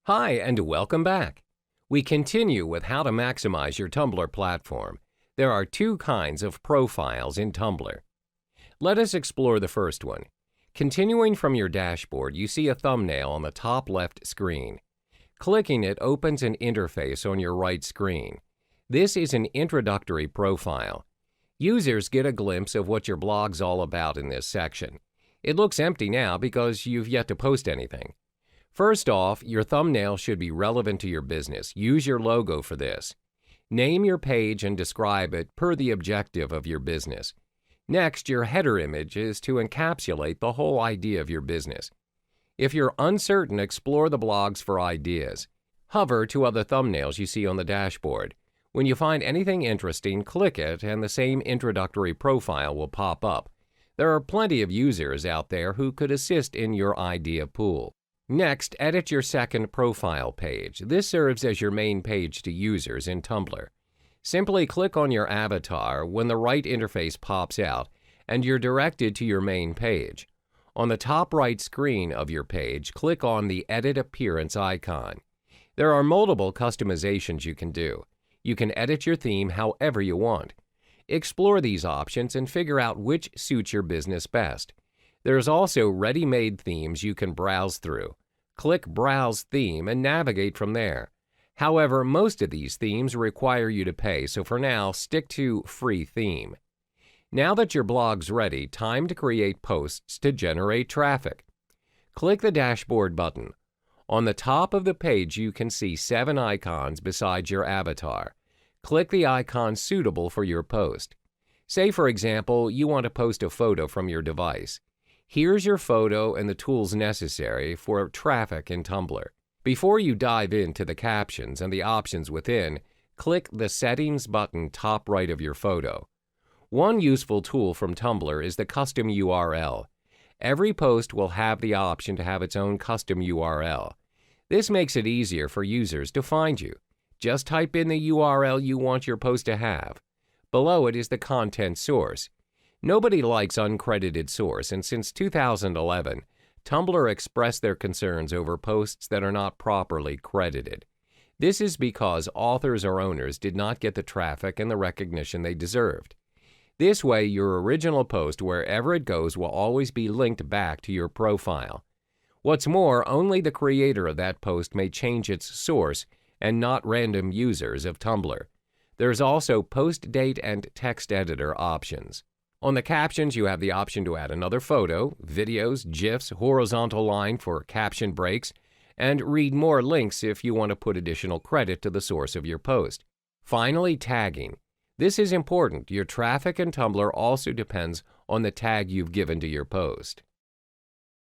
Hi, and welcome back. We continue with how to maximize your Tumblr platform. There are two kinds of profiles in Tumblr. Let us explore the first one. Continuing from your dashboard, you see a thumbnail on the top left screen. Clicking it opens an interface on your right screen. This is an introductory profile. Users get a glimpse of what your blog's all about in this section. It looks empty now because you've yet to post anything. First off, your thumbnail should be relevant to your business. Use your logo for this. Name your page and describe it per the objective of your business. Next, your header image is to encapsulate the whole idea of your business. If you're uncertain, explore the blogs for ideas. Hover to other thumbnails you see on the dashboard. When you find anything interesting, click it and the same introductory profile will pop up. There are plenty of users out there who could assist in your idea pool. Next, edit your second profile page. This serves as your main page to users in Tumblr. Simply click on your avatar when the right interface pops out, and you're directed to your main page. On the top right screen of your page, click on the Edit Appearance icon. There are multiple customizations you can do. You can edit your theme however you want. Explore these options and figure out which suits your business best. There's also ready-made themes you can browse through. Click Browse Theme and navigate from there. However, most of these themes require you to pay, so for now, stick to Free Theme. Now that your blog's ready, time to create posts to generate traffic. Click the Dashboard button. On the top of the page, you can see 7 icons beside your avatar. Click the icon suitable for your post. Say, for example, you want to post a photo from your device. Here's your photo and the tools necessary for traffic in Tumblr. Before you dive into the captions and the options within, click the Settings button top right of your photo. One useful tool from Tumblr is the custom URL. Every post will have the option to have its own custom URL. This makes it easier for users to find you. Just type in the URL you want your post to have. Below it is the content source. Nobody likes uncredited source, and since 2011, Tumblr expressed their concerns over posts that are not properly credited. This is because authors or owners did not get the traffic and the recognition they deserved. This way, your original post, wherever it goes, will always be linked back to your profile. What's more, only the creator of that post may change its source and not random users of Tumblr. There's also post date and text editor options. On the captions, you have the option to add another photo, videos, GIFs, horizontal line for caption breaks, and read more links if you want to put additional credit to the source of your post. Finally, tagging. This is important. Your traffic in Tumblr also depends on the tag you've given to your post.